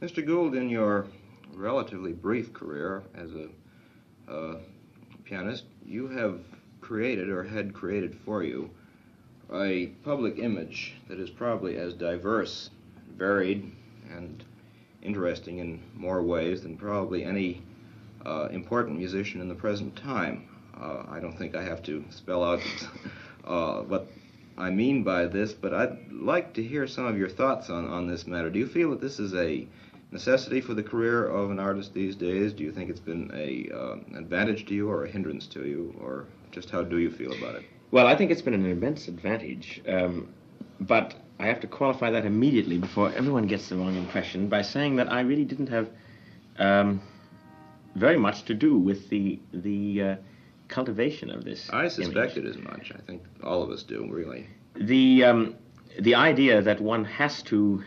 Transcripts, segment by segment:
Mr. Gould, in your relatively brief career as a pianist, you have created, or had created for you, a public image that is probably as diverse, varied, and interesting in more ways than probably any important musician in the present time. I don't think I have to spell out what I mean by this, but I'd like to hear some of your thoughts on this matter. Do you feel that this is a necessity for the career of an artist these days? Do you think it's been an advantage to you or a hindrance to you, or just how do you feel about it? Well, I think it's been an immense advantage, but I have to qualify that immediately before everyone gets the wrong impression by saying that I really didn't have very much to do with the cultivation of this I suspected image. as much. I think all of us do, really. The idea that one has to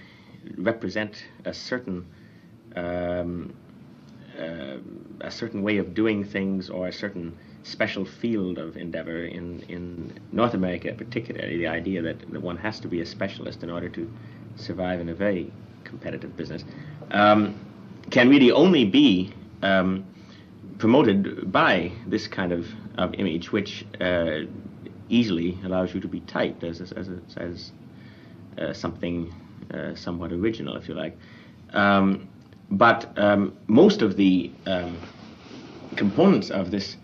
represent a certain way of doing things, or a certain special field of endeavor in North America particularly, the idea that one has to be a specialist in order to survive in a very competitive business, can really only be promoted by this kind of image, which easily allows you to be typed as something somewhat original, if you like. But most of the components of this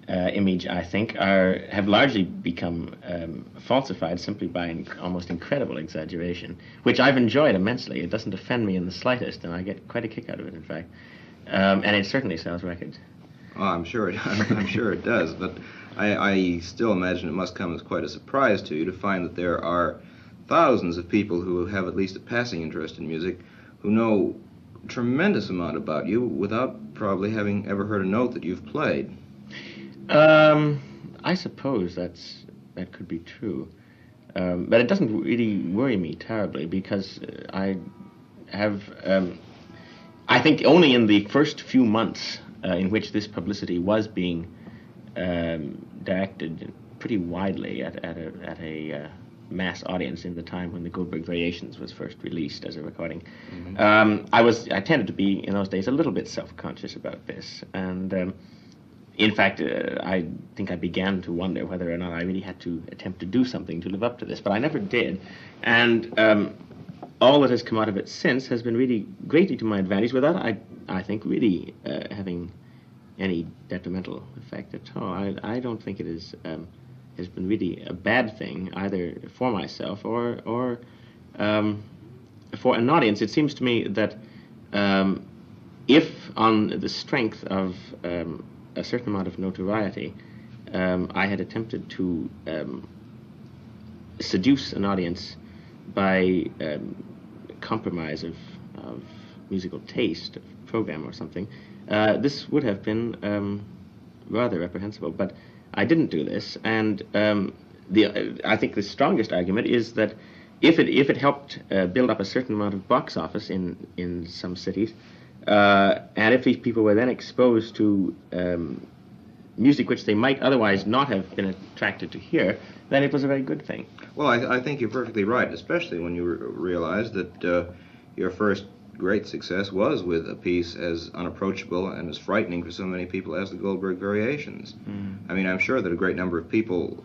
image, I think, have largely become falsified simply by an almost incredible exaggeration, which I've enjoyed immensely. It doesn't offend me in the slightest, and I get quite a kick out of it, in fact. And it certainly sells records. Oh, I'm sure it does, but I still imagine it must come as quite a surprise to you to find that there are thousands of people who have at least a passing interest in music who know a tremendous amount about you without probably having ever heard a note that you've played. I suppose that could be true, but it doesn't really worry me terribly, because I have, I think, only in the first few months in which this publicity was being directed pretty widely at a mass audience in the time when the Goldberg Variations was first released as a recording. Mm-hmm. I tended to be, in those days, a little bit self-conscious about this, and in fact, I think I began to wonder whether or not I really had to attempt to do something to live up to this, but I never did. And all that has come out of it since has been really greatly to my advantage, without, I think, really having any detrimental effect at all. I don't think it has been really a bad thing, either for myself or for an audience. It seems to me that if, on the strength of a certain amount of notoriety, I had attempted to seduce an audience by compromise of musical taste, of program or something, this would have been rather reprehensible. But I didn't do this, and I think the strongest argument is that if it helped build up a certain amount of box office in some cities, and if these people were then exposed to music which they might otherwise not have been attracted to hear, then it was a very good thing. Well, I think you're perfectly right, especially when you realize that your first great success was with a piece as unapproachable and as frightening for so many people as the Goldberg Variations. Mm. I mean, I'm sure that a great number of people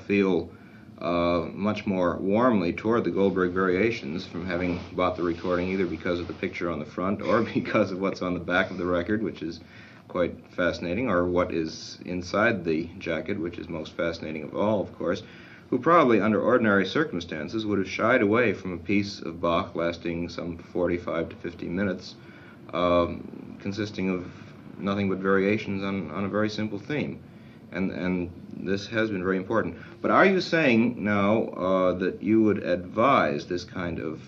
feel much more warmly toward the Goldberg Variations from having bought the recording either because of the picture on the front or because of what's on the back of the record, which is quite fascinating, or what is inside the jacket, which is most fascinating of all, of course, who probably under ordinary circumstances would have shied away from a piece of Bach lasting some 45 to 50 minutes, consisting of nothing but variations on a very simple theme. And this has been very important. But are you saying now that you would advise this kind of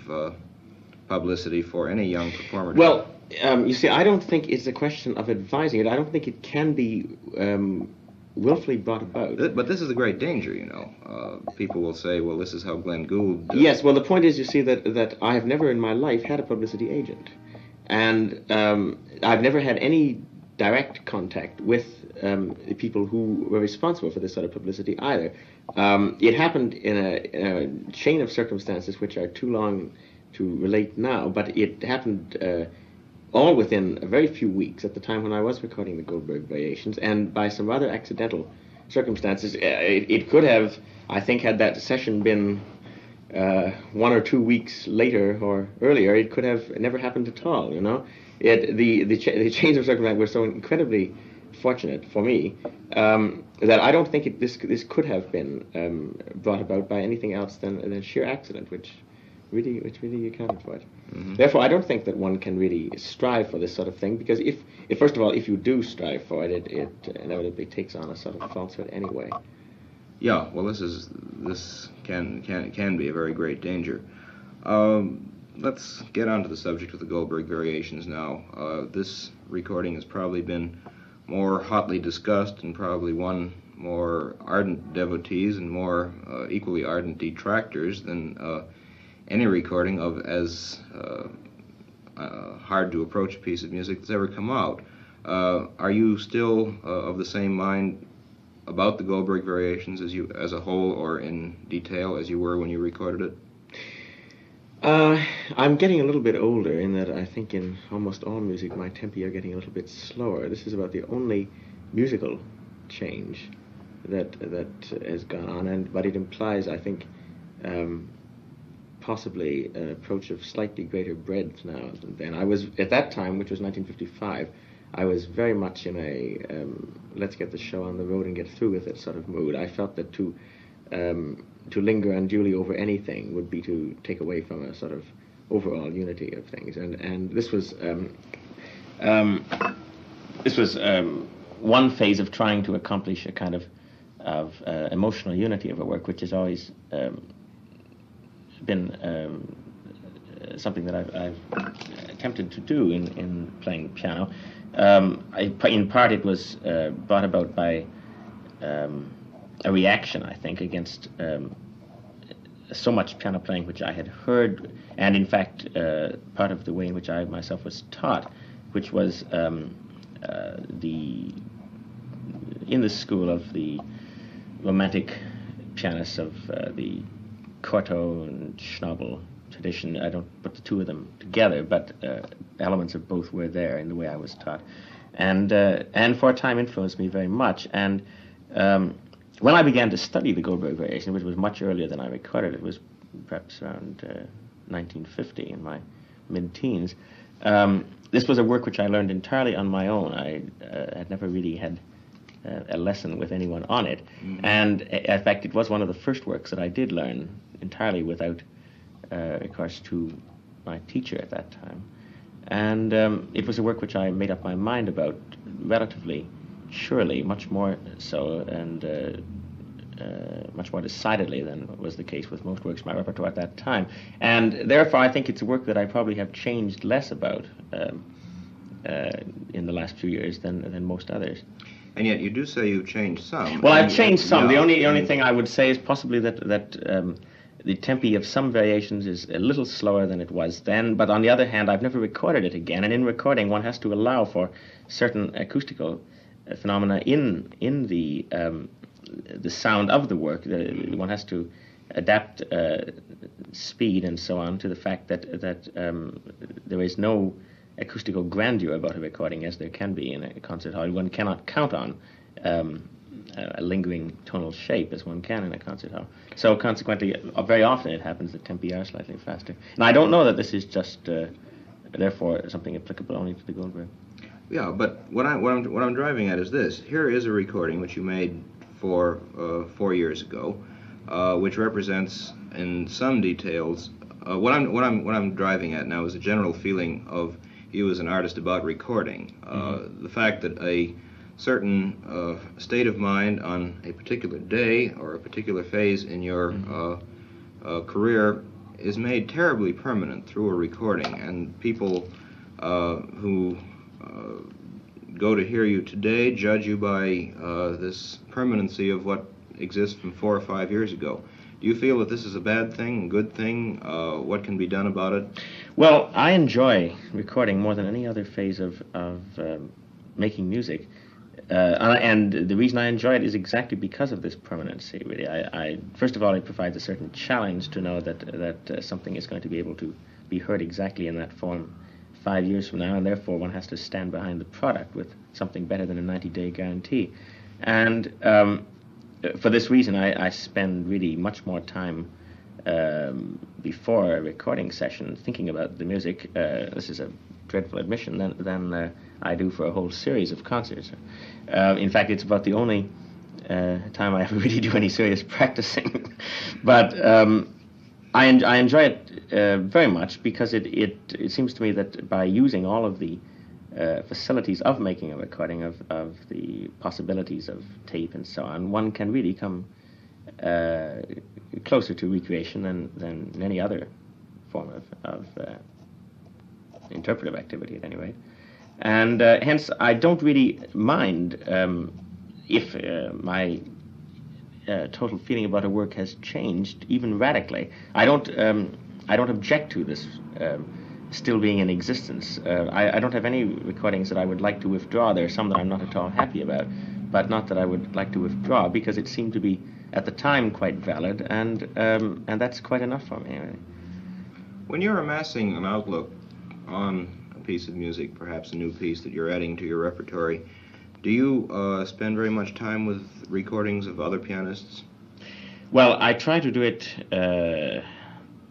publicity for any young performer? Well, you see, I don't think it's a question of advising it. I don't think it can be willfully brought about. But this is a great danger, you know. People will say, well, this is how Glenn Gould... Yes, well, the point is, you see, that I have never in my life had a publicity agent. And I've never had any direct contact with the people who were responsible for this sort of publicity either. It happened in a chain of circumstances which are too long to relate now, but it happened all within a very few weeks at the time when I was recording the Goldberg Variations, and by some rather accidental circumstances. It could have, I think, had that session been 1 or 2 weeks later or earlier, it could have never happened at all, you know. The change of circumstances were so incredibly fortunate for me that I don't think this could have been brought about by anything else than sheer accident, which really accounted for it. Mm-hmm. Therefore, I don't think that one can really strive for this sort of thing, because if first of all, if you do strive for it, it inevitably takes on a sort of falsehood anyway. Yeah, well, this can be a very great danger. Let's get on to the subject of the Goldberg Variations now. This recording has probably been more hotly discussed and probably won more ardent devotees and more equally ardent detractors than any recording of as hard to approach a piece of music that's ever come out. Are you still of the same mind about the Goldberg Variations as a whole or in detail as you were when you recorded it? I'm getting a little bit older in that I think in almost all music my tempi are getting a little bit slower. This is about the only musical change that has gone on, but it implies, I think, possibly an approach of slightly greater breadth now than then. I was, at that time, which was 1955, I was very much in a let's get the show on the road and get through with it sort of mood. I felt that to linger unduly over anything would be to take away from a sort of overall unity of things. And this was one phase of trying to accomplish a kind of emotional unity of a work, which has always been something that I've attempted to do in playing piano. In part it was brought about by a reaction, I think, against so much piano playing which I had heard, and in fact part of the way in which I myself was taught, which was in the school of the romantic pianists of the Cortot and Schnabel tradition. I don't put the two of them together, but elements of both were there in the way I was taught, and for a time influenced me very much. And when I began to study the Goldberg Variation, which was much earlier than I recorded, it was perhaps around 1950 in my mid-teens, this was a work which I learned entirely on my own. I had never really had a lesson with anyone on it, and in fact it was one of the first works that I did learn entirely without recourse to my teacher at that time. And it was a work which I made up my mind about relatively surely, much more so, and much more decidedly than was the case with most works in my repertoire at that time. And therefore I think it's a work that I probably have changed less about in the last few years than most others. And yet you do say you've changed some. Well, I've changed some. The only thing I would say is possibly that the tempi of some variations is a little slower than it was then, but on the other hand, I've never recorded it again, and in recording one has to allow for certain acoustical phenomena in the sound of the work. One has to adapt speed and so on to the fact that there is no acoustical grandeur about a recording as there can be in a concert hall. One cannot count on a lingering tonal shape as one can in a concert hall. So consequently, very often it happens that tempi are slightly faster. And I don't know that this is just therefore something applicable only to the Goldberg. Yeah, but what I'm driving at is this. Here is a recording which you made 4 years ago, which represents in some details what I'm driving at now is a general feeling of you as an artist about recording. The fact that a certain state of mind on a particular day or a particular phase in your career is made terribly permanent through a recording, and people who go to hear you today judge you by this permanency of what exists from 4 or 5 years ago. Do you feel that this is a bad thing, a good thing? What can be done about it? Well, I enjoy recording more than any other phase of making music, and the reason I enjoy it is exactly because of this permanency, really. I first of all, it provides a certain challenge to know that something is going to be able to be heard exactly in that form 5 years from now, and therefore one has to stand behind the product with something better than a 90-day guarantee. And for this reason, I spend really much more time before a recording session thinking about the music. This is a dreadful admission, than I do for a whole series of concerts. In fact, it's about the only time I ever really do any serious practicing. But I enjoy it very much because it seems to me that by using all of the facilities of making a recording, of the possibilities of tape and so on, one can really come closer to recreation than any other form of interpretive activity, at any rate. And hence, I don't really mind if my total feeling about a work has changed, even radically. I don't object to this still being in existence. I don't have any recordings that I would like to withdraw. There are some that I'm not at all happy about, but not that I would like to withdraw, because it seemed to be at the time quite valid, and that's quite enough for me. When you're amassing an outlook on a piece of music, perhaps a new piece that you're adding to your repertory, do you spend very much time with recordings of other pianists? Well, I try to do it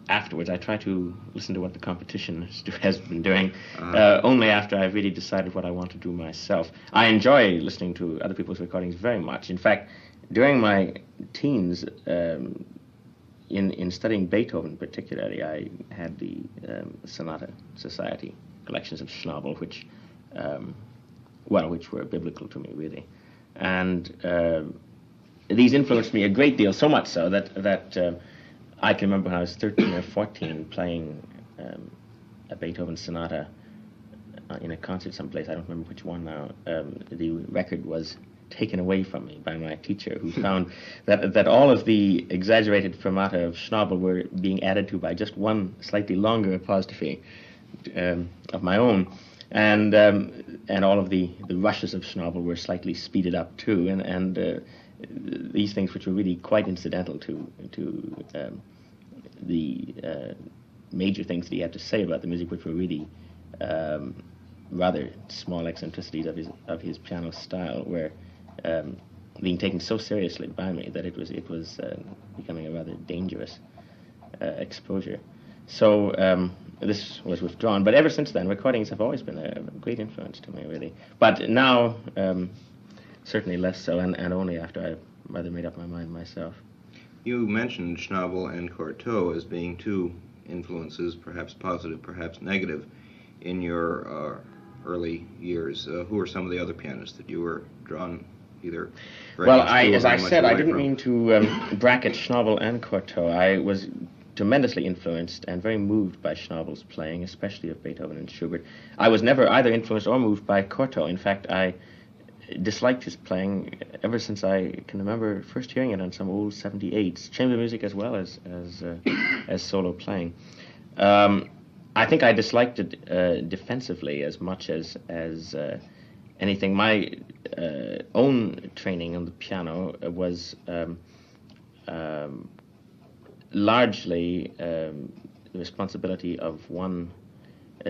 afterwards. I try to listen to what the competition has been doing only after I've really decided what I want to do myself. I enjoy listening to other people's recordings very much. In fact, during my teens, in studying Beethoven particularly, I had the Sonata Society collections of Schnabel, which were biblical to me, really. And these influenced me a great deal, so much so that I can remember when I was 13 or 14 playing a Beethoven sonata in a concert someplace. I don't remember which one now. The record was taken away from me by my teacher, who found that all of the exaggerated fermata of Schnabel were being added to by just one slightly longer apostrophe of my own. And all of the rushes of Schnabel were slightly speeded up too, and these things, which were really quite incidental to the major things that he had to say about the music, which were really rather small eccentricities of his piano style, were being taken so seriously by me that it was becoming a rather dangerous exposure. So this was withdrawn, but ever since then, recordings have always been a great influence to me, really. But now, certainly less so, and only after I've rather made up my mind myself. You mentioned Schnabel and Cortot as being two influences, perhaps positive, perhaps negative, in your early years. Who are some of the other pianists that you were drawn either? Well, as I said, I didn't mean to bracket Schnabel and Cortot. I was tremendously influenced and very moved by Schnabel's playing, especially of Beethoven and Schubert. I was never either influenced or moved by Cortot. In fact, I disliked his playing ever since I can remember first hearing it on some old 78s, chamber music as well as solo playing. I think I disliked it defensively as much as anything. My own training on the piano was largely the responsibility of one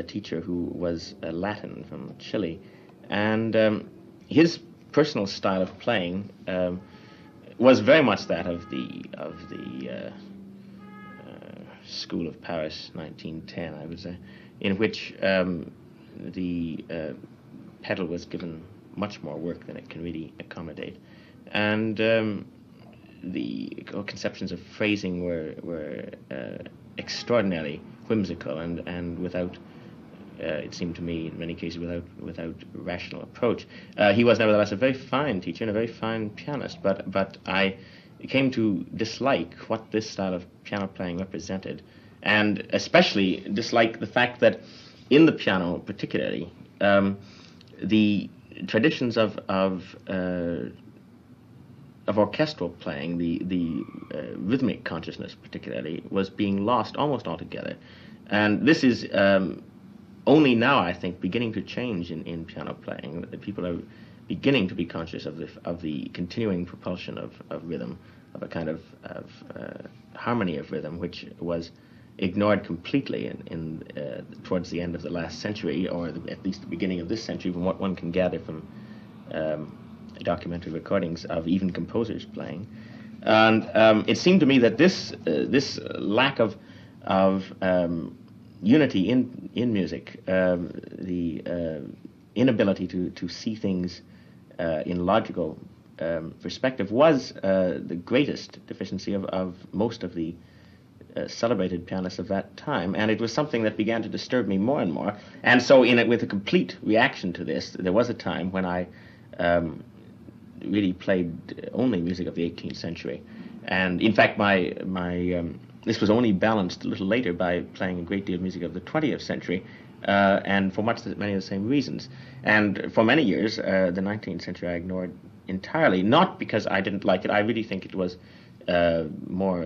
teacher who was Latin from Chile, and his personal style of playing was very much that of the School of Paris, 1910, I would say, in which the pedal was given much more work than it can really accommodate, and the conceptions of phrasing were extraordinarily whimsical and without, it seemed to me in many cases, without rational approach. He was nevertheless a very fine teacher and a very fine pianist, but I came to dislike what this style of piano playing represented, and especially dislike the fact that in the piano particularly, the traditions of orchestral playing, the rhythmic consciousness particularly, was being lost almost altogether. And this is only now, I think, beginning to change in piano playing. People are beginning to be conscious of the continuing propulsion of rhythm, of a kind of harmony of rhythm, which was ignored completely in towards the end of the last century, or at least the beginning of this century, from what one can gather from documentary recordings of even composers playing. And it seemed to me that this lack of unity in music, the inability to see things in logical perspective, was the greatest deficiency of most of the celebrated pianists of that time, and it was something that began to disturb me more and more. And so, with a complete reaction to this, there was a time when I really played only music of the 18th century, and in fact, my this was only balanced a little later by playing a great deal of music of the 20th century, and for many of the same reasons. And for many years, the 19th century I ignored entirely, not because I didn't like it. I really think it was more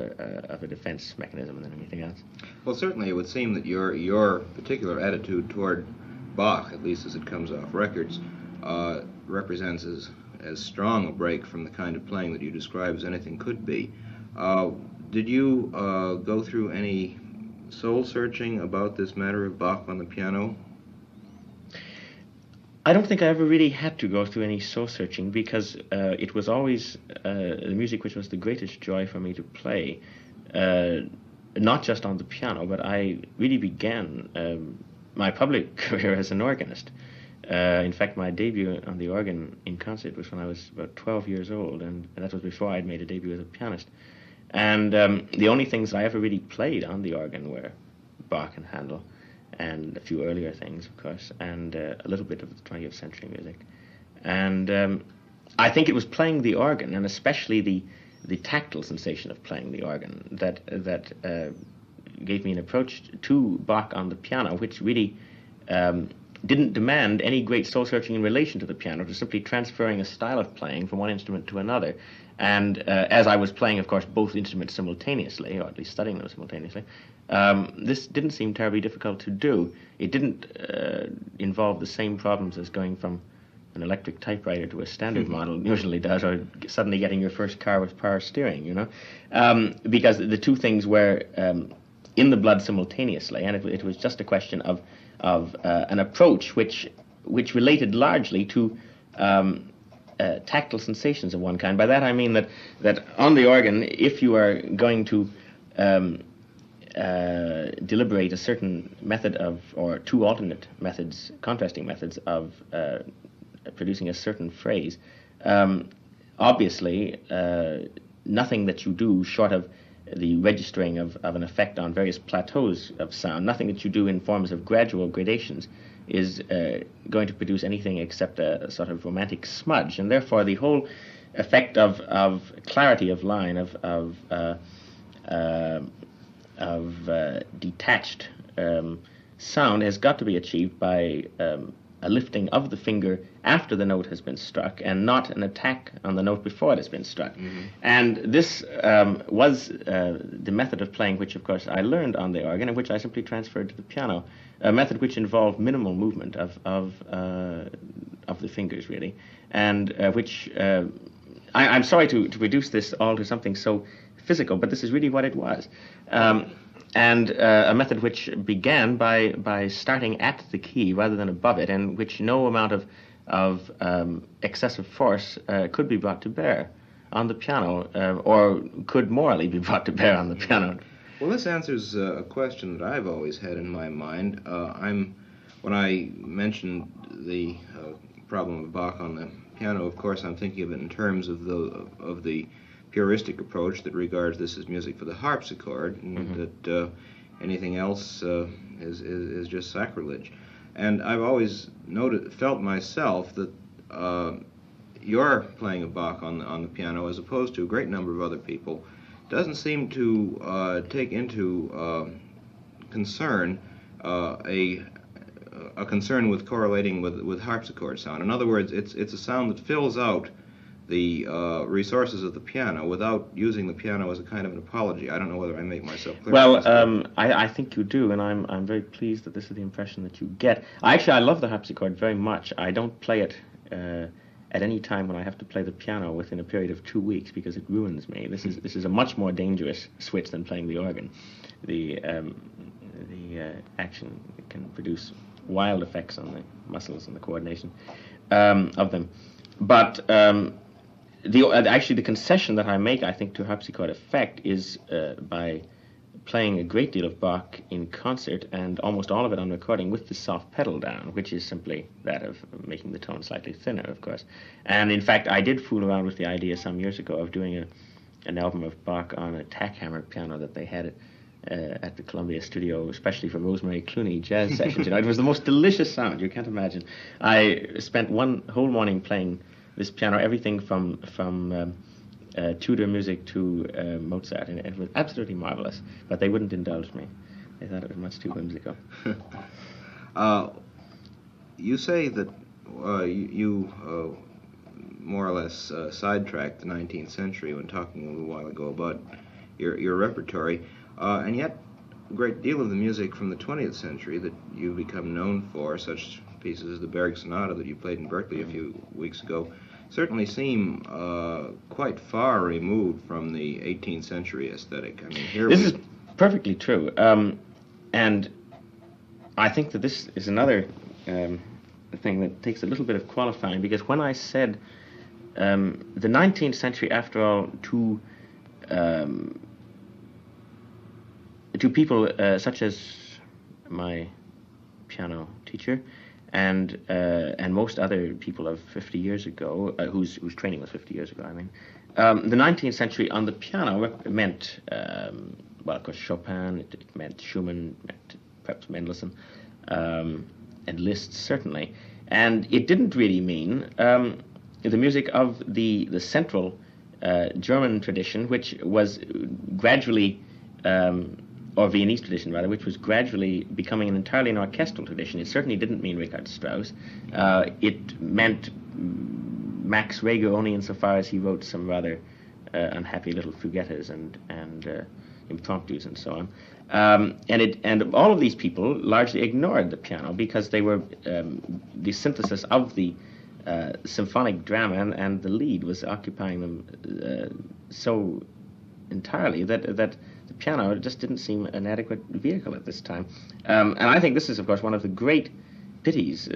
of a defense mechanism than anything else. Well, certainly it would seem that your particular attitude toward Bach, at least as it comes off records, represents as strong a break from the kind of playing that you describe as anything could be. Did you go through any soul-searching about this matter of Bach on the piano? I don't think I ever really had to go through any soul-searching, because it was always the music which was the greatest joy for me to play, not just on the piano, but I really began my public career as an organist. In fact, my debut on the organ in concert was when I was about 12 years old, and that was before I'd made a debut as a pianist. And the only things I ever really played on the organ were Bach and Handel, and a few earlier things, of course, and a little bit of the 20th century music. And I think it was playing the organ, and especially the tactile sensation of playing the organ, that gave me an approach to Bach on the piano, which really didn't demand any great soul-searching in relation to the piano, just simply transferring a style of playing from one instrument to another. And as I was playing, of course, both instruments simultaneously, or at least studying them simultaneously, this didn't seem terribly difficult to do. It didn't involve the same problems as going from an electric typewriter to a standard model usually does, or suddenly getting your first car with power steering, because the two things were in the blood simultaneously, and it was just a question of an approach which related largely to tactile sensations of one kind. By that I mean that on the organ, if you are going to deliberate a certain method or two alternate methods, contrasting methods of producing a certain phrase, obviously nothing that you do short of the registering of an effect on various plateaus of sound, nothing that you do in forms of gradual gradations is going to produce anything except a sort of romantic smudge, and therefore the whole effect of clarity of line, of detached sound has got to be achieved by a lifting of the finger after the note has been struck, and not an attack on the note before it has been struck. Mm-hmm. And this was the method of playing which, of course, I learned on the organ, and which I simply transferred to the piano, a method which involved minimal movement of the fingers, really, and which I'm sorry to reduce this all to something so physical, but this is really what it was. And a method which began by starting at the key rather than above it, and which no amount of excessive force could be brought to bear on the piano, or could morally be brought to bear on the piano. Well, this answers a question that I've always had in my mind. When I mentioned the problem of Bach on the piano, of course, I'm thinking of it in terms of the puristic approach that regards this as music for the harpsichord, and mm-hmm. that anything else is just sacrilege. And I've always felt myself that your playing of Bach on the piano, as opposed to a great number of other people, doesn't seem to take into concern a concern with correlating with harpsichord sound. In other words, it's a sound that fills out the resources of the piano without using the piano as a kind of an apology. I don't know whether I make myself clear. Well, I think you do, and I'm very pleased that this is the impression that you get. I love the harpsichord very much. I don't play it at any time when I have to play the piano within a period of 2 weeks because it ruins me. This is a much more dangerous switch than playing the organ. The action can produce wild effects on the muscles and the coordination of them. But actually the concession that I make, I think, to harpsichord effect is by playing a great deal of Bach in concert and almost all of it on recording with the soft pedal down, which is simply that of making the tone slightly thinner, of course. And in fact, I did fool around with the idea some years ago of doing an album of Bach on a tack-hammer piano that they had at the Columbia studio, especially for Rosemary Clooney jazz sessions. It was the most delicious sound, you can't imagine. I spent one whole morning playing this piano, everything from Tudor music to Mozart, and it was absolutely marvelous. But they wouldn't indulge me; they thought it was much too whimsical. You say that you more or less sidetracked the 19th century when talking a little while ago about your repertory, and yet a great deal of the music from the 20th century that you've become known for, such pieces as the Berg Sonata that you played in Berkeley a few weeks ago, certainly seem quite far removed from the 18th century aesthetic. I mean, this is perfectly true, and I think that this is another thing that takes a little bit of qualifying, because when I said the 19th century, after all, to people such as my piano teacher and most other people of 50 years ago, whose training was 50 years ago, I mean, the 19th century on the piano meant, well, of course, Chopin, it meant Schumann, it meant perhaps Mendelssohn, and Liszt, certainly. And it didn't really mean the music of the central German tradition, which was gradually, or Viennese tradition rather, which was gradually becoming entirely an orchestral tradition. It certainly didn't mean Richard Strauss. It meant Max Reger only insofar as he wrote some rather unhappy little fugettas and impromptus and so on. And all of these people largely ignored the piano because they were the synthesis of the symphonic drama, and the lead was occupying them so entirely that the piano just didn't seem an adequate vehicle at this time. And I think this is, of course, one of the great pities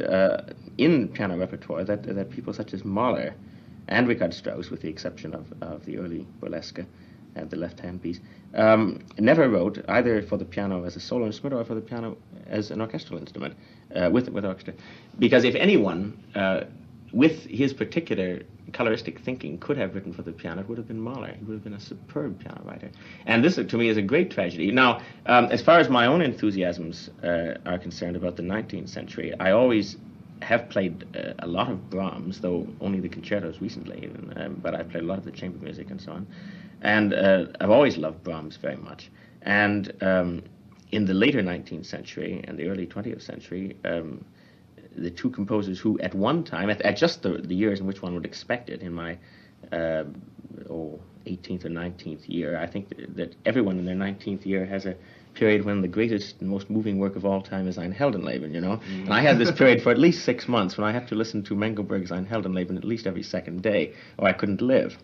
in piano repertoire that people such as Mahler and Richard Strauss, with the exception of the early burlesque and the left-hand piece, never wrote either for the piano as a solo instrument or for the piano as an orchestral instrument with orchestra. Because if anyone with his particular coloristic thinking could have written for the piano, it would have been Mahler. He would have been a superb piano writer. And this, to me, is a great tragedy. Now, as far as my own enthusiasms are concerned about the 19th century, I always have played a lot of Brahms, though only the concertos recently, but I've played a lot of the chamber music and so on. And I've always loved Brahms very much. And in the later 19th century and the early 20th century, the two composers who at one time, at just the years in which one would expect it, in my 18th or 19th year, I think that everyone in their 19th year has a period when the greatest and most moving work of all time is Ein Heldenleben, you know? Mm-hmm. And I had this period for at least 6 months when I have to listen to Mengelberg's Ein Heldenleben at least every second day, or I couldn't live.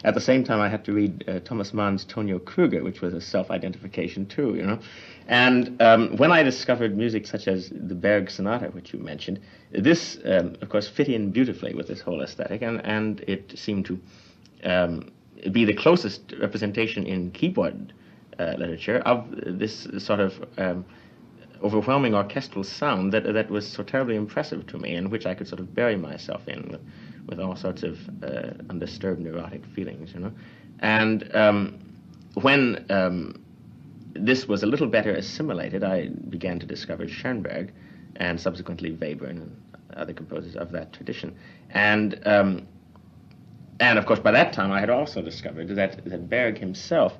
At the same time, I had to read Thomas Mann's Tonio Krüger, which was a self-identification too, you know. And when I discovered music such as the Berg Sonata, which you mentioned, this, of course, fit in beautifully with this whole aesthetic, and it seemed to be the closest representation in keyboard literature of this sort of overwhelming orchestral sound that was so terribly impressive to me, and which I could sort of bury myself in with all sorts of undisturbed neurotic feelings, you know. And when this was a little better assimilated, I began to discover Schoenberg and subsequently Webern and other composers of that tradition. And of course, by that time, I had also discovered that Berg himself,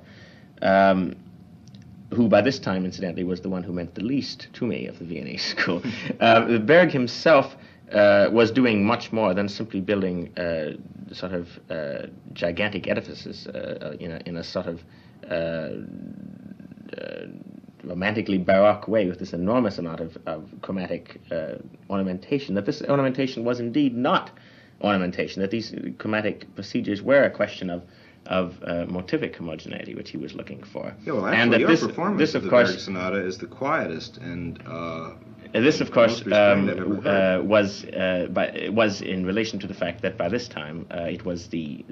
who by this time, incidentally, was the one who meant the least to me of the Viennese school, Berg himself was doing much more than simply building sort of gigantic edifices in a sort of romantically baroque way with this enormous amount of chromatic ornamentation. That this ornamentation was indeed not ornamentation, that these chromatic procedures were a question of motivic homogeneity, which he was looking for. Yeah, well, actually, your performance of the Berg Sonata is the quietest and this, of course, was was in relation to the fact that by this time it was the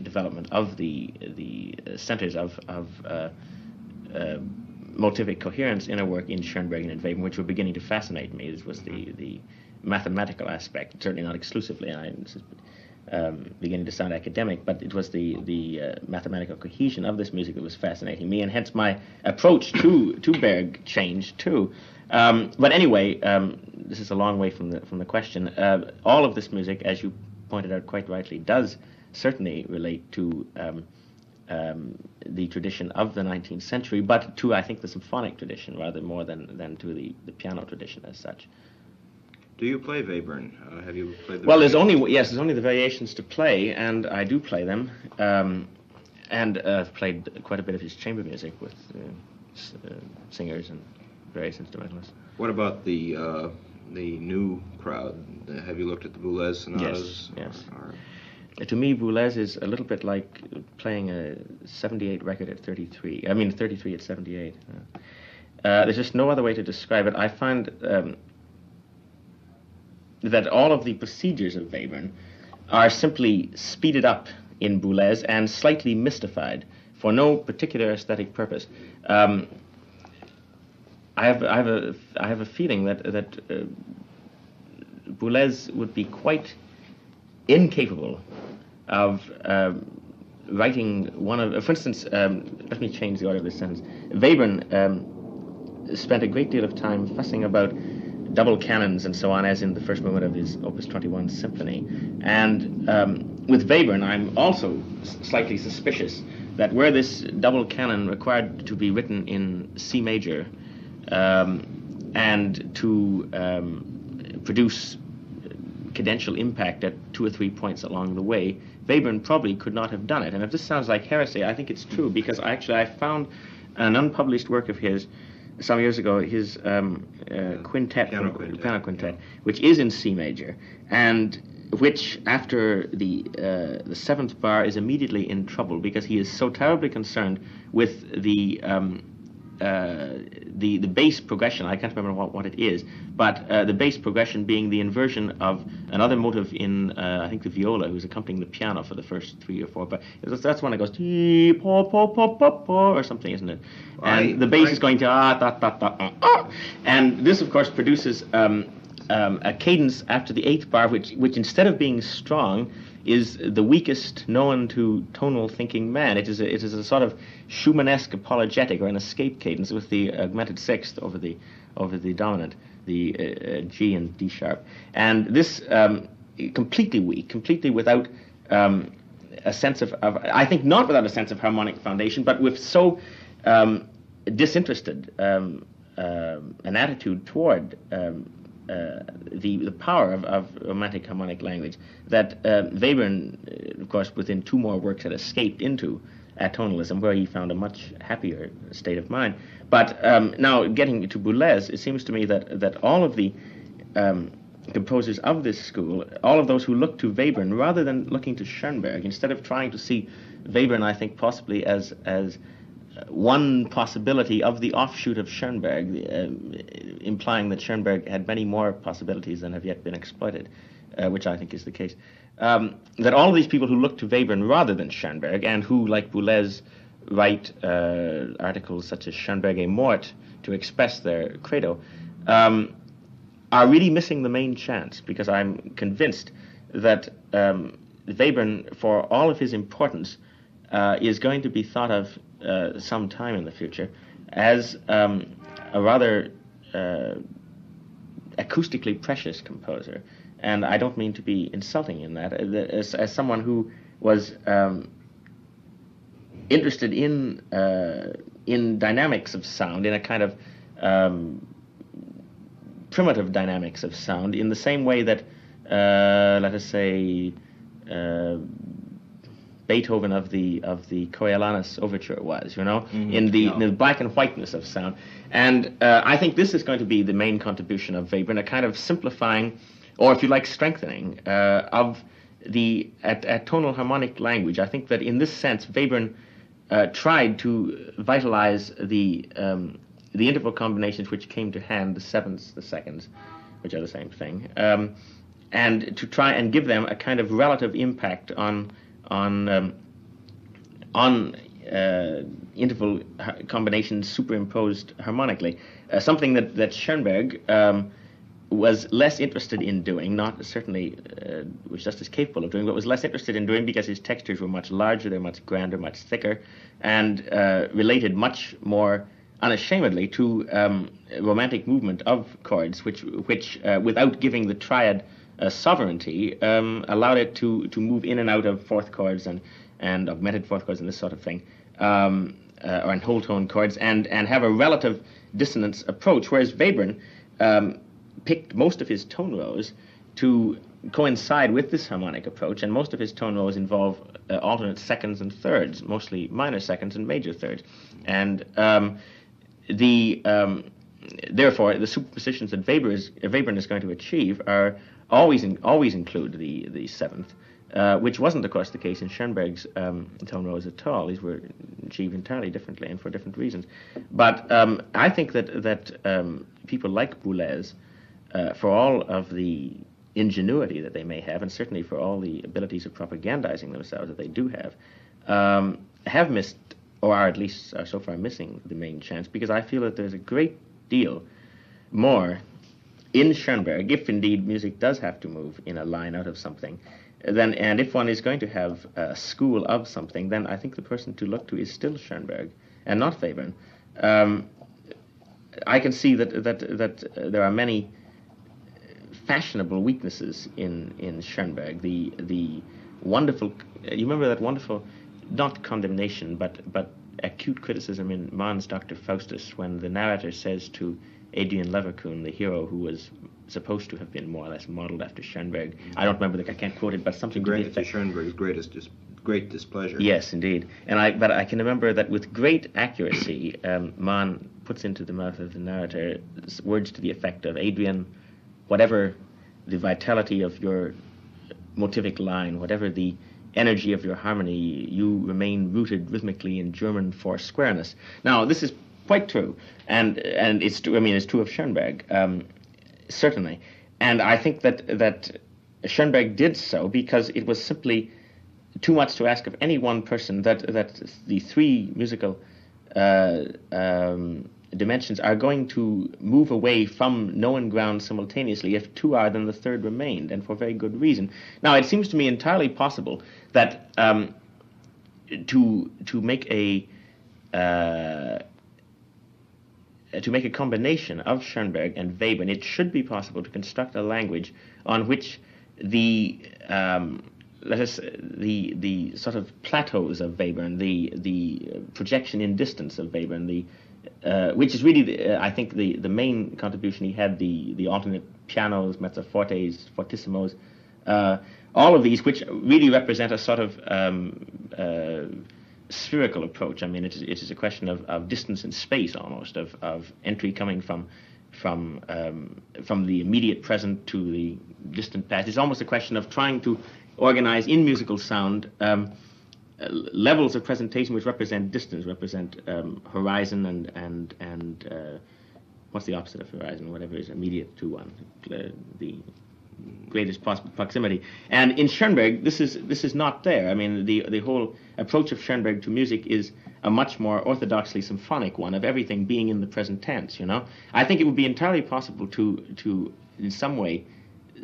development of the centers of motivic coherence in a work in Schoenberg and in Webern, which were beginning to fascinate me. This was the mathematical aspect, certainly not exclusively, and this is beginning to sound academic, but it was the mathematical cohesion of this music that was fascinating me, and hence my approach to Berg changed too. But anyway, this is a long way from the question. All of this music, as you pointed out quite rightly, does certainly relate to the tradition of the 19th century, but to, I think, the symphonic tradition rather more than to the piano tradition as such. Do you play Webern? Have you played the Well, there's only the variations to play, and I do play them, and I've played quite a bit of his chamber music with singers and various instrumentalists. What about the new crowd? Have you looked at the Boulez sonatas? Yes. To me, Boulez is a little bit like playing a 78 record at 33. I mean, 33 at 78. There's just no other way to describe it. I find that all of the procedures of Webern are simply speeded up in Boulez and slightly mystified for no particular aesthetic purpose. I have a feeling that Boulez would be quite incapable of writing one of, for instance, let me change the order of this sentence. Webern spent a great deal of time fussing about double canons and so on, as in the first movement of his Opus 21 symphony. And with Webern, I'm also slightly suspicious that were this double canon required to be written in C major and to produce cadential impact at 2 or 3 points along the way, Webern probably could not have done it. And if this sounds like heresy, I think it's true, because I found an unpublished work of his some years ago, his quintet, piano quintet, which is in C major, and which, after the seventh bar, is immediately in trouble because he is so terribly concerned with the bass progression. I can't remember what it is, but the bass progression being the inversion of another motive in I think the viola, who's accompanying the piano for the first 3 or 4. But that's when it goes or something, isn't it? And the bass is going to and this, of course, produces a cadence after the 8th bar, which instead of being strong, is the weakest known to tonal thinking man. It is a sort of Schumannesque apologetic, or an escape cadence with the augmented sixth over the dominant, the G and D sharp. And this completely weak, completely without a sense of, I think not without a sense of harmonic foundation, but with so disinterested an attitude toward the power of romantic harmonic language that Webern, of course, within 2 more works had escaped into atonalism, where he found a much happier state of mind. But now, getting to Boulez, it seems to me that all of the composers of this school, all of those who look to Webern rather than looking to Schoenberg, instead of trying to see Webern, I think, possibly as one possibility of the offshoot of Schoenberg, implying that Schoenberg had many more possibilities than have yet been exploited, which I think is the case. That all of these people who look to Webern rather than Schoenberg, and who, like Boulez, write articles such as Schoenberg est mort to express their credo, are really missing the main chance, because I'm convinced that Webern, for all of his importance, is going to be thought of some time in the future as a rather acoustically precious composer. And I don't mean to be insulting in that. As someone who was interested in dynamics of sound, in a kind of primitive dynamics of sound, in the same way that, let us say, Beethoven of the Coriolanus Overture was, in the black and whiteness of sound. And I think this is going to be the main contribution of Webern, a kind of simplifying, or if you like, strengthening of at tonal harmonic language. I think that in this sense, Webern tried to vitalize the interval combinations which came to hand, the sevenths, the seconds, which are the same thing, and to try and give them a kind of relative impact on interval combinations superimposed harmonically. Something that Schoenberg was less interested in doing, not certainly was just as capable of doing, but was less interested in doing because his textures were much larger, they're much grander, much thicker, and related much more unashamedly to romantic movement of chords, which without giving the triad sovereignty, allowed it to move in and out of fourth chords and augmented fourth chords and this sort of thing, or in whole tone chords, and have a relative dissonance approach, whereas Webern picked most of his tone rows to coincide with this harmonic approach, and most of his tone rows involve alternate seconds and thirds, mostly minor seconds and major thirds, and therefore the superpositions that Webern is going to achieve are always include the seventh, which wasn't, of course, the case in Schoenberg's tone rows at all. These were achieved entirely differently and for different reasons. But I think that people like Boulez, for all of the ingenuity that they may have, and certainly for all the abilities of propagandizing themselves that they do have missed, or are at least so far missing, the main chance, because I feel that there's a great deal more in Schoenberg, if indeed music does have to move in a line out of something, and if one is going to have a school of something, then I think the person to look to is still Schoenberg and not Webern. I can see that there are many fashionable weaknesses in Schoenberg. The wonderful, you remember that wonderful, not condemnation, but acute criticism in Mann's Dr. Faustus, when the narrator says to Adrian Leverkuhn, the hero who was supposed to have been more or less modeled after Schoenberg. I don't remember I can't quote it, but something to the effect. Schoenberg's great displeasure. Yes, indeed. But I can remember that with great accuracy, Mann puts into the mouth of the narrator words to the effect of, Adrian, whatever the vitality of your motivic line, whatever the energy of your harmony, you remain rooted rhythmically in German four squareness. Now, this is quite true, and it's true. I mean, it's true of Schoenberg, certainly. And I think that Schoenberg did so because it was simply too much to ask of any one person that the three musical dimensions are going to move away from known ground simultaneously. If two are, then the third remained, and for very good reason. Now, it seems to me entirely possible that to make a combination of Schoenberg and Webern, it should be possible to construct a language on which the sort of plateaus of Webern, the projection in distance of Webern, which is really, I think, the main contribution he had, the alternate pianos, mezzo fortes, fortissimos, all of these, which really represent a sort of spherical approach. I mean, it is a question of distance and space, almost, of entry coming from the immediate present to the distant past. It's almost a question of trying to organize in musical sound levels of presentation which represent distance, represent horizon and what's the opposite of horizon? Whatever is immediate to one, the greatest possible proximity. And in Schoenberg, this is not there. I mean, the whole approach of Schoenberg to music is a much more orthodoxly symphonic one, of everything being in the present tense. I think it would be entirely possible to in some way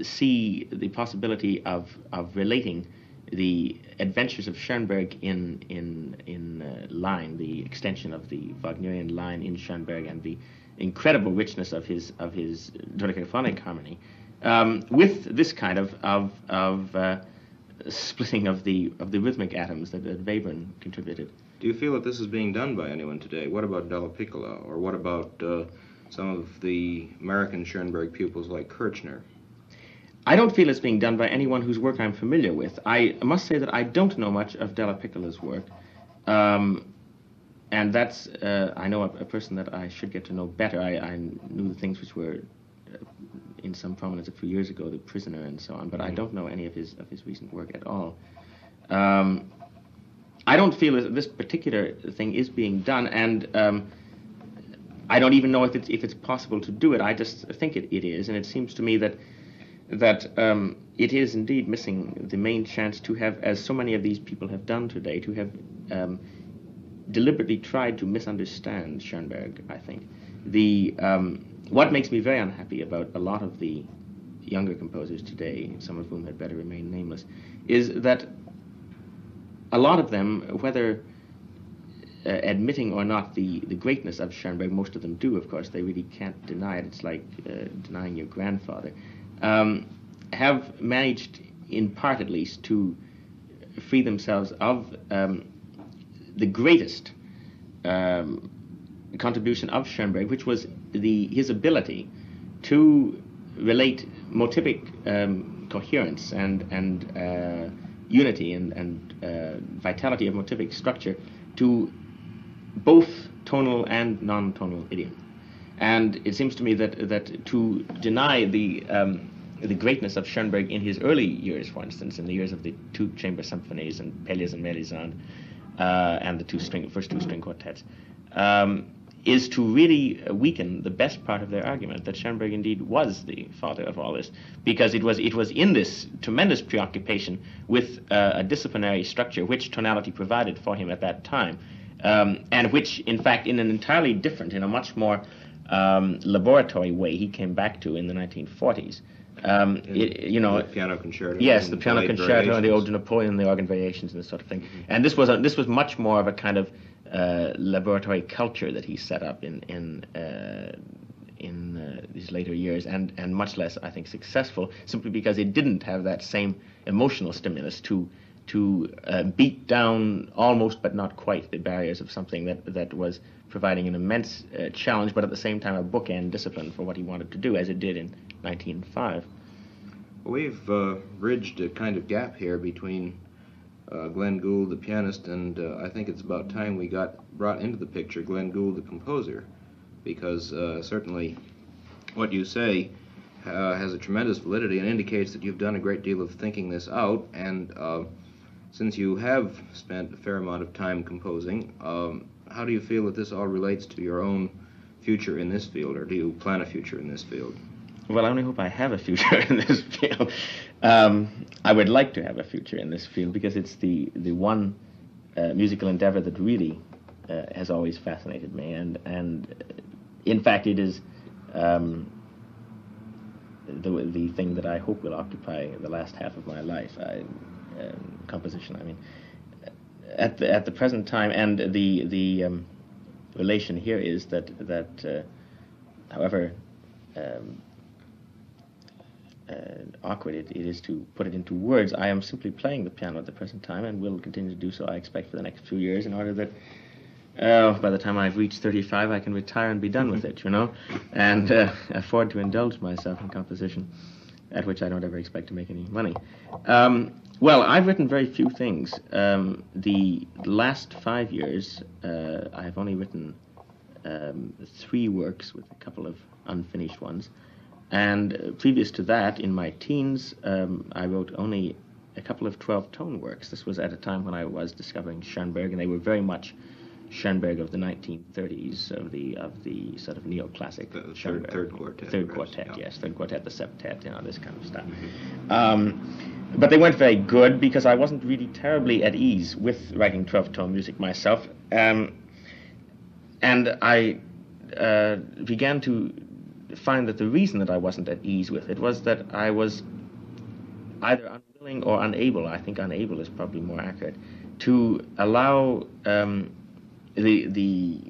see the possibility of relating the adventures of Schoenberg in line, the extension of the Wagnerian line in Schoenberg, and the incredible richness of his dodecaphonic harmony, with this kind of splitting of the rhythmic atoms that Webern contributed. Do you feel that this is being done by anyone today? What about Della Piccola, or what about some of the American Schoenberg pupils like Kirchner? I don't feel it's being done by anyone whose work I'm familiar with. I must say that I don't know much of Della Piccola's work, and that's, I know a person that I should get to know better. I knew the things which were in some prominence a few years ago, The Prisoner and so on, but I don't know any of his recent work at all. I don't feel that this particular thing is being done, and I don't even know if it's possible to do it. I just think it is, and it seems to me that it is indeed missing the main chance to have, as so many of these people have done today, to have deliberately tried to misunderstand Schoenberg. I think what makes me very unhappy about a lot of the younger composers today, some of whom had better remain nameless, is that a lot of them, whether admitting or not the greatness of Schoenberg, most of them do, of course, they really can't deny it. It's like denying your grandfather. Have managed, in part at least, to free themselves of the greatest contribution of Schoenberg, which was his ability to relate motivic coherence and unity and vitality of motivic structure to both tonal and non-tonal idiom. And it seems to me that to deny the greatness of Schoenberg in his early years, for instance, in the years of the two-chamber symphonies and Pelléas and Mélisande, and the first two-string quartets, is to really weaken the best part of their argument, that Schoenberg indeed was the father of all this, because it was in this tremendous preoccupation with a disciplinary structure which tonality provided for him at that time, and which, in fact, in an entirely different, in a much more laboratory way, he came back to in the 1940s. The piano concerto. Yes, the piano concerto and the Ode to Napoleon and the organ variations and this sort of thing. Mm-hmm. And this was much more of a kind of laboratory culture that he set up in these later years, and much less, I think, successful, simply because it didn't have that same emotional stimulus to beat down almost but not quite the barriers of something that was providing an immense challenge, but at the same time a bookend discipline for what he wanted to do, as it did in 1905. We've bridged a kind of gap here between Glenn Gould, the pianist, and I think it's about time we got brought into the picture Glenn Gould, the composer, because certainly what you say has a tremendous validity and indicates that you've done a great deal of thinking this out, and since you have spent a fair amount of time composing, how do you feel that this all relates to your own future in this field, or do you plan a future in this field? Well, I only hope I have a future in this field. I would like to have a future in this field because it's the one musical endeavor that really has always fascinated me, and in fact it is the thing that I hope will occupy the last half of my life. Composition, I mean. At the present time, and the relation here is that however awkward it is to put it into words, I am simply playing the piano at the present time, and will continue to do so, I expect, for the next few years, in order that by the time I've reached 35, I can retire and be done with it, and afford to indulge myself in composition, at which I don't ever expect to make any money. Well, I've written very few things. The last 5 years, I've only written 3 works with a couple of unfinished ones. And previous to that, in my teens, I wrote only a couple of 12-tone works. This was at a time when I was discovering Schoenberg, and they were very much Schoenberg of the 1930s, of the sort of neoclassic Schoenberg. Third quartet. Third quartet, yeah. Yes. Third quartet, the septet, this kind of stuff. Mm-hmm. But they weren't very good because I wasn't really terribly at ease with writing 12-tone music myself. And I began to find that the reason that I wasn't at ease with it was that I was either unwilling or unable, I think unable is probably more accurate, to allow the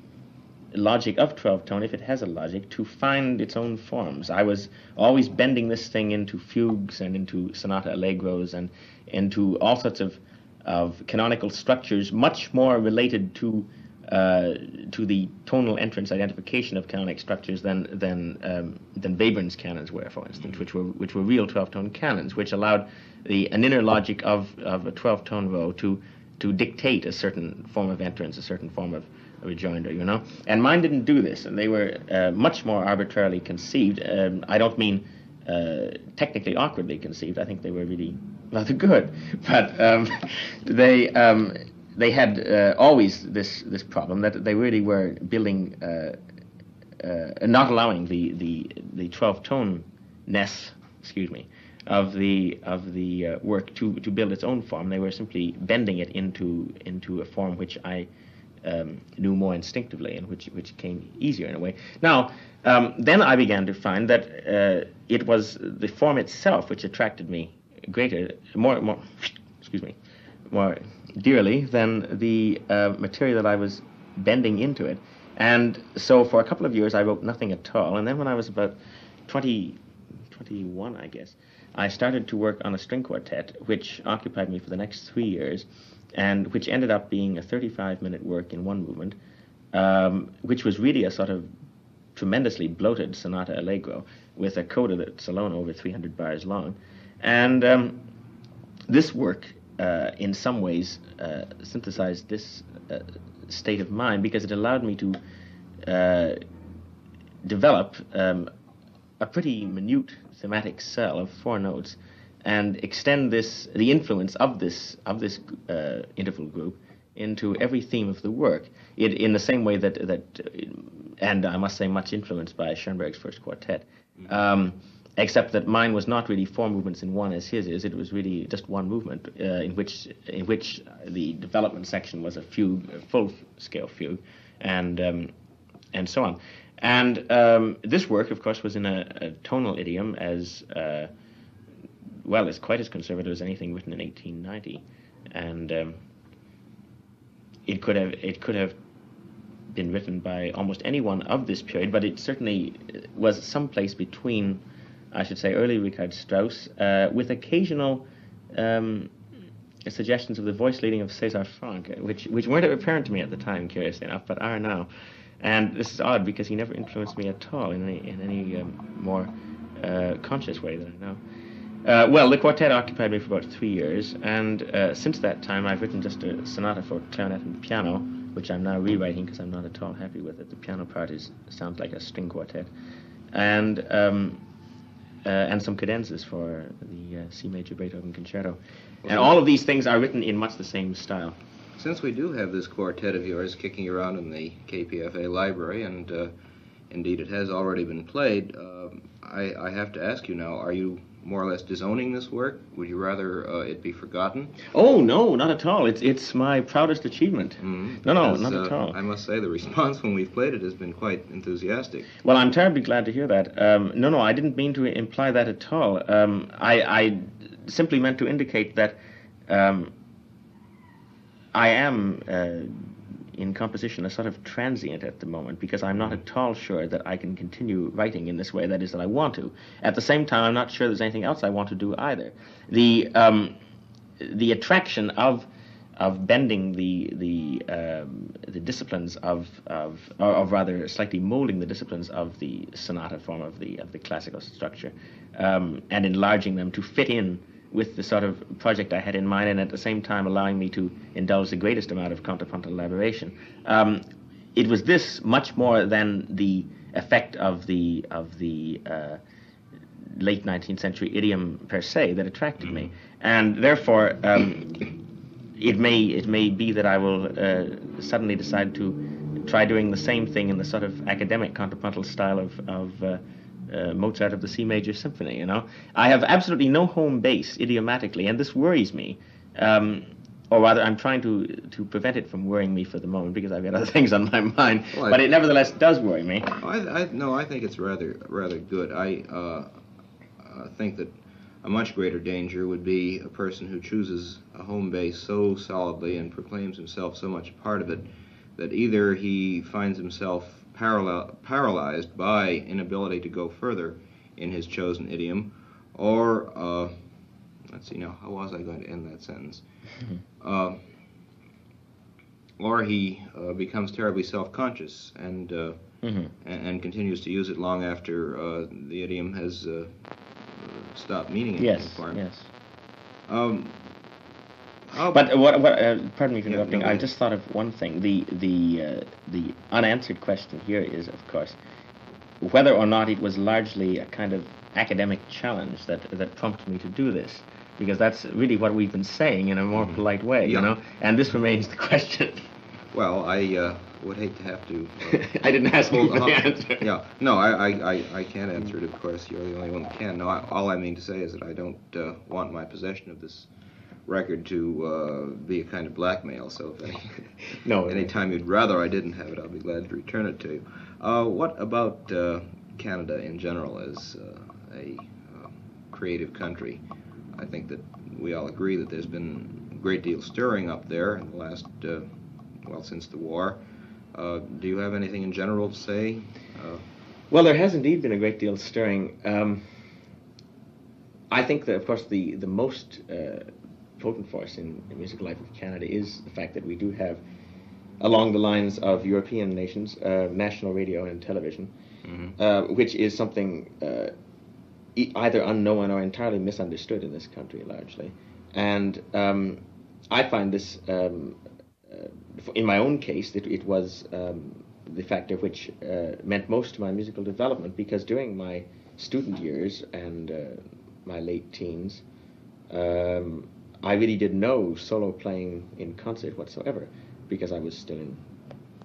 logic of 12-tone, if it has a logic, to find its own forms. I was always bending this thing into fugues and into sonata allegros and into all sorts of canonical structures, much more related to the tonal entrance identification of canonic structures than Webern's canons were, for instance, which were real 12-tone canons, which allowed an inner logic of a 12-tone row to dictate a certain form of entrance, a certain form rejoinder, you know. And mine didn't do this, and they were much more arbitrarily conceived. I don't mean technically awkwardly conceived. I think they were really rather good, but they had always this problem that they really were building, not allowing the 12-tone-ness, of the work to build its own form. They were simply bending it into a form which I knew more instinctively and which came easier in a way. Now, then I began to find that it was the form itself which attracted me more dearly than the material that I was bending into it. And so for a couple of years I wrote nothing at all. And then when I was about 21, I guess, I started to work on a string quartet, which occupied me for the next 3 years, and which ended up being a 35-minute work in one movement, which was really a sort of tremendously bloated sonata allegro with a coda that's alone over 300 bars long. And this work, in some ways, synthesized this state of mind because it allowed me to develop a pretty minute thematic cell of 4 notes and extend the influence of this interval group into every theme of the work, in the same way that and I must say much influenced by Schoenberg's first quartet, except that mine was not really 4 movements in one as his is. It was really just one movement in which the development section was a fugue, a full-scale fugue, and so on. And this work, of course, was in a tonal idiom as well, as quite as conservative as anything written in 1890, and it could have been written by almost anyone of this period, but it certainly was someplace between, I should say, early Richard Strauss, with occasional suggestions of the voice leading of César Franck, which weren't apparent to me at the time, curiously enough, but are now. And this is odd because he never influenced me at all in any more conscious way that I know. Well, the quartet occupied me for about 3 years, and since that time I've written just a sonata for clarinet and piano, which I'm now rewriting because I'm not at all happy with it. The piano part sounds like a string quartet, and some cadenzas for the C major Beethoven concerto. And all of these things are written in much the same style. Since we do have this quartet of yours kicking around in the KPFA library, and indeed it has already been played, I have to ask you now, are you more or less disowning this work? Would you rather it be forgotten? Oh, no, not at all. It's my proudest achievement. Mm-hmm. No, not at all. I must say the response when we've played it has been quite enthusiastic. Well, I'm terribly glad to hear that. No, I didn't mean to imply that at all. I simply meant to indicate that I am, in composition, a sort of transient at the moment, because I'm not at all sure that I can continue writing in this way, that is, that I want to. At the same time, I'm not sure there's anything else I want to do either. The attraction of bending the disciplines or rather slightly molding the disciplines of the sonata form of the classical structure, and enlarging them to fit in with the sort of project I had in mind, and at the same time allowing me to indulge the greatest amount of contrapuntal elaboration. It was this much more than the effect of the late 19th century idiom per se that attracted me, and therefore it may be that I will suddenly decide to try doing the same thing in the sort of academic contrapuntal style of Mozart of the C major symphony. You know, I have absolutely no home base idiomatically, and this worries me. Or rather, I'm trying to prevent it from worrying me for the moment because I've got other things on my mind. Well, but it nevertheless does worry me. I think it's rather good. I think that a much greater danger would be a person who chooses a home base so solidly and proclaims himself so much a part of it that either he finds himself paralyzed by inability to go further in his chosen idiom, or let's see now, how was I going to end that sentence? Or he becomes terribly self-conscious and continues to use it long after the idiom has stopped meaning anything for him. Yes. Oh, but pardon me for interrupting. I just thought of one thing. The unanswered question here is, of course, whether or not it was largely a kind of academic challenge that prompted me to do this, because that's really what we've been saying in a more polite way, you know. And this remains the question. Well, I would hate to have to. I didn't ask you for the answer. Yeah, no, I can't answer it. Of course, you're the only one that can. No, all I mean to say is that I don't want my possession of this record to be a kind of blackmail. So if any time you'd rather I didn't have it, I'll be glad to return it to you. What about Canada in general as a creative country? I think that we all agree that there's been a great deal stirring up there in the last, since the war. Do you have anything in general to say? Well, there has indeed been a great deal of stirring. I think that, of course, the most potent force in the musical life of Canada is the fact that we do have, along the lines of European nations, national radio and television, which is something either unknown or entirely misunderstood in this country, largely. And I find this, in my own case, that it was the factor which meant most to my musical development, because during my student years and my late teens, I really did no solo playing in concert whatsoever, because I was still in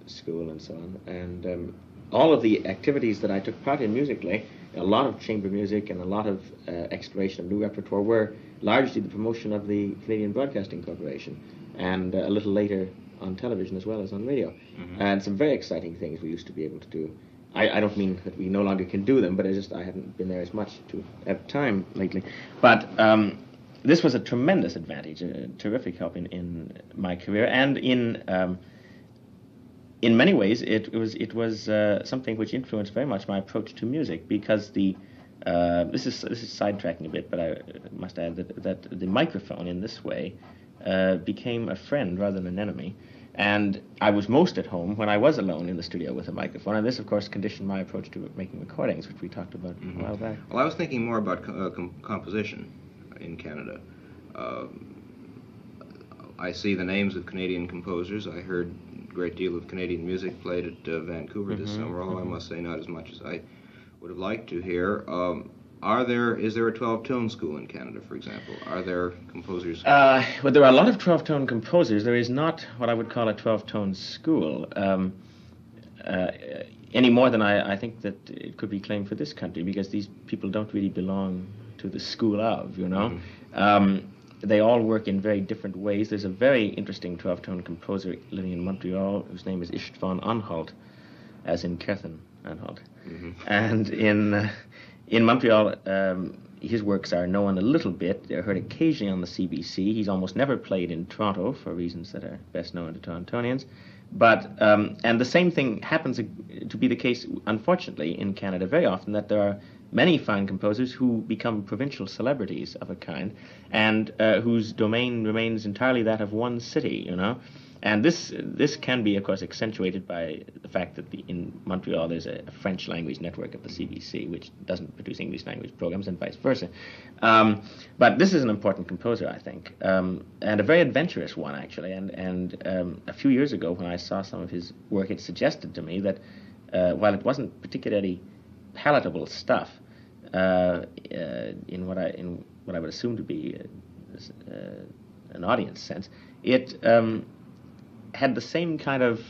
school and so on. And all of the activities that I took part in musically, a lot of chamber music and a lot of exploration of new repertoire, were largely the promotion of the Canadian Broadcasting Corporation, and a little later on television as well as on radio. And some very exciting things we used to be able to do. I don't mean that we no longer can do them, but I haven't been there as much to have time lately. But this was a tremendous advantage, a terrific help in my career, and in many ways it was something which influenced very much my approach to music, because this is sidetracking a bit, but I must add that the microphone in this way became a friend rather than an enemy. And I was most at home when I was alone in the studio with a microphone, and this, of course, conditioned my approach to making recordings, which we talked about a while back. Well, I was thinking more about composition in Canada. I see the names of Canadian composers. I heard a great deal of Canadian music played at Vancouver this summer, although I must say not as much as I would have liked to hear. Is there a 12-tone school in Canada, for example? Are there composers? Well, there are a lot of 12-tone composers. There is not what I would call a 12-tone school, any more than I think that it could be claimed for this country, because these people don't really belong to the school of, you know. They all work in very different ways. There's a very interesting 12-tone composer living in Montreal whose name is Istvan Anhalt, as in Kerthen Anhalt. And in Montreal, his works are known a little bit. They're heard occasionally on the CBC. He's almost never played in Toronto for reasons that are best known to Torontonians. But and the same thing happens to be the case, unfortunately, in Canada very often, that there are many fine composers who become provincial celebrities of a kind, and whose domain remains entirely that of one city, you know. And this can be, of course, accentuated by the fact that in Montreal there's a French language network of the CBC, which doesn't produce English language programs, and vice versa. But this is an important composer, I think, and a very adventurous one, actually. And a few years ago, when I saw some of his work, it suggested to me that while it wasn't particularly palatable stuff in what I would assume to be an audience sense, it had the same kind of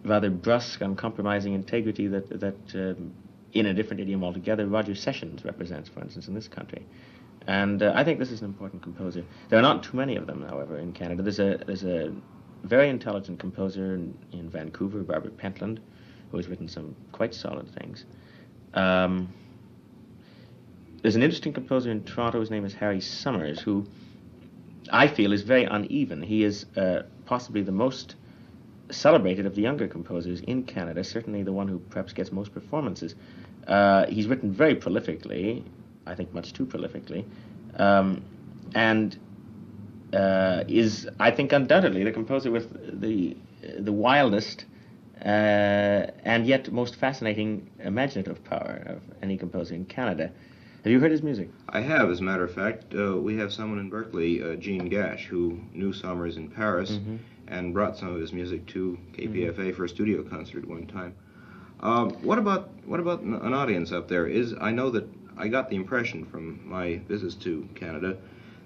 rather brusque, uncompromising integrity that in a different idiom altogether, Roger Sessions represents, for instance, in this country. And I think this is an important composer. There are not too many of them, however, in Canada. There's a very intelligent composer in Vancouver, Barbara Pentland, who has written some quite solid things. There's an interesting composer in Toronto. His name is Harry Summers, who I feel is very uneven. He is possibly the most celebrated of the younger composers in Canada, certainly the one who perhaps gets most performances. He's written very prolifically, I think much too prolifically, and is, I think, undoubtedly the composer with the wildest and yet most fascinating imaginative power of any composer in Canada. Have you heard his music? I have, as a matter of fact. We have someone in Berkeley, Gene Gash, who knew Somers in Paris and brought some of his music to KPFA for a studio concert one time. What about an audience up there? I know that I got the impression from my visits to Canada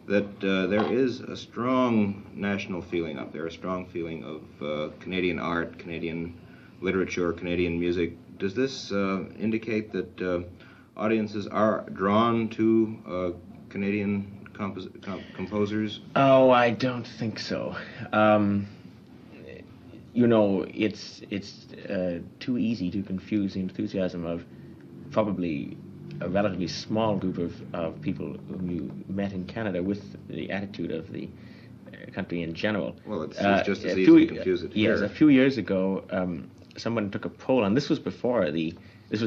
that there is a strong national feeling up there, a strong feeling of Canadian art, Canadian literature, Canadian music. Does this indicate that audiences are drawn to Canadian composers? Oh, I don't think so. You know, it's too easy to confuse the enthusiasm of probably a relatively small group of people whom you met in Canada with the attitude of the country in general. Well, it's just as easy to confuse it here. Yes, a few years ago, someone took a poll, and this was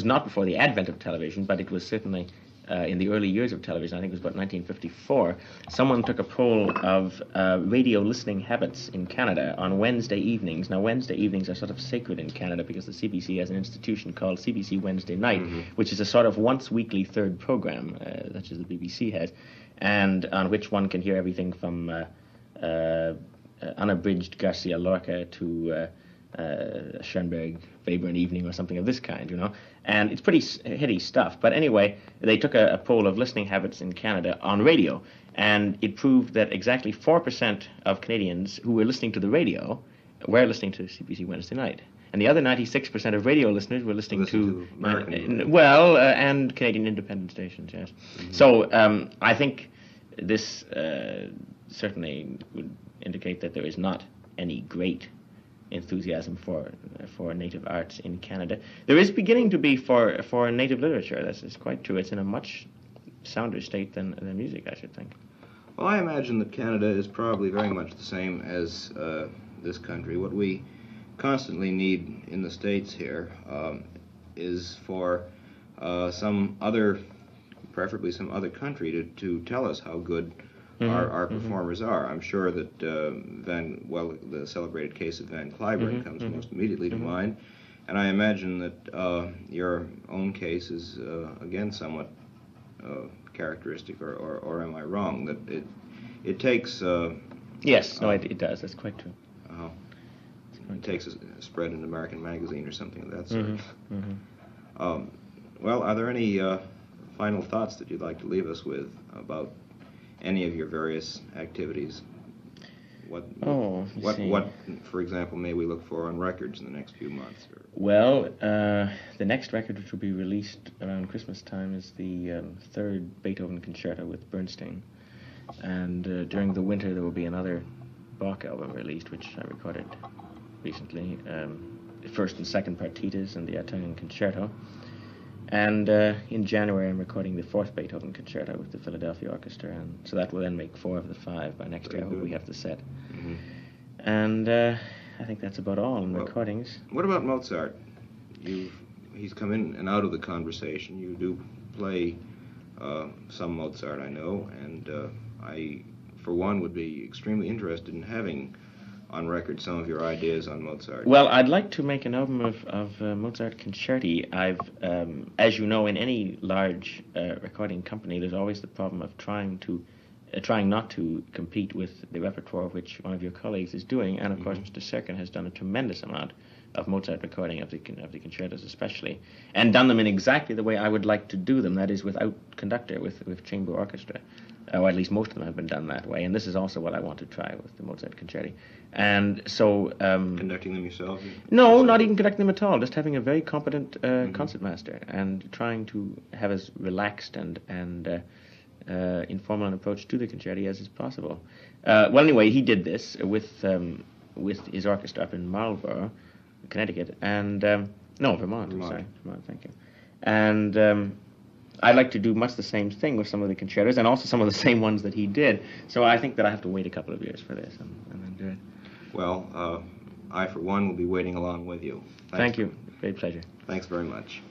not before the advent of television, but it was certainly in the early years of television. I think it was about 1954. Someone took a poll of radio listening habits in Canada on Wednesday evenings. Now, Wednesday evenings are sort of sacred in Canada because the CBC has an institution called CBC Wednesday Night, which is a sort of once-weekly third program, such as the BBC has, and on which one can hear everything from unabridged Garcia Lorca to Schoenberg, Webern evening or something of this kind, you know. And it's pretty heady stuff. But anyway, they took a poll of listening habits in Canada on radio, and it proved that exactly 4% of Canadians who were listening to the radio were listening to CBC Wednesday Night. And the other 96% of radio listeners were listening to American and Canadian independent stations, yes. So I think this certainly would indicate that there is not any great enthusiasm for native arts in Canada. There is beginning to be for native literature. That's quite true. It's in a much sounder state than music, I should think. Well, I imagine that Canada is probably very much the same as this country. What we constantly need in the States here is for some other, preferably some other country, to tell us how good our performers are. I'm sure that the celebrated case of Van Cliburn comes most immediately to mind, and I imagine that your own case is again somewhat characteristic, or am I wrong, that it takes yes, no, it does. That's quite true. It takes a spread in an American magazine or something of that sort. Well, are there any final thoughts that you'd like to leave us with about any of your various activities? What, for example, may we look for on records in the next few months? Well, the next record, which will be released around Christmas time, is the third Beethoven concerto with Bernstein. And during the winter, there will be another Bach album released, which I recorded recently. First and second partitas and the Italian concerto. And in January, I'm recording the fourth Beethoven concerto with the Philadelphia Orchestra, and so that will then make 4 of the 5 by next year. I hope we have the set. And I think that's about all in recordings. What about Mozart? He's come in and out of the conversation. You do play some Mozart, I know, and I, for one, would be extremely interested in having on record some of your ideas on Mozart. Well, I'd like to make an album of Mozart concerti. I've, as you know, in any large recording company, there's always the problem of trying not to compete with the repertoire which one of your colleagues is doing. And of course, Mr. Serkin has done a tremendous amount of Mozart recording of the concertos, especially, and done them in exactly the way I would like to do them. That is, without conductor, with chamber orchestra. Or at least most of them have been done that way, and this is also what I want to try with the Mozart concerti. And so... conducting them yourself? No, not even conducting them at all, just having a very competent concertmaster, and trying to have as relaxed and informal an approach to the concerti as is possible. Well, anyway, he did this with his orchestra up in Marlborough, Connecticut, and... Vermont, thank you. And... I'd like to do much the same thing with some of the concertos, and also some of the same ones that he did. So I think that I have to wait a couple of years for this, and then do it. Well, I, for one, will be waiting along with you. Thank you. Great pleasure. Thanks very much.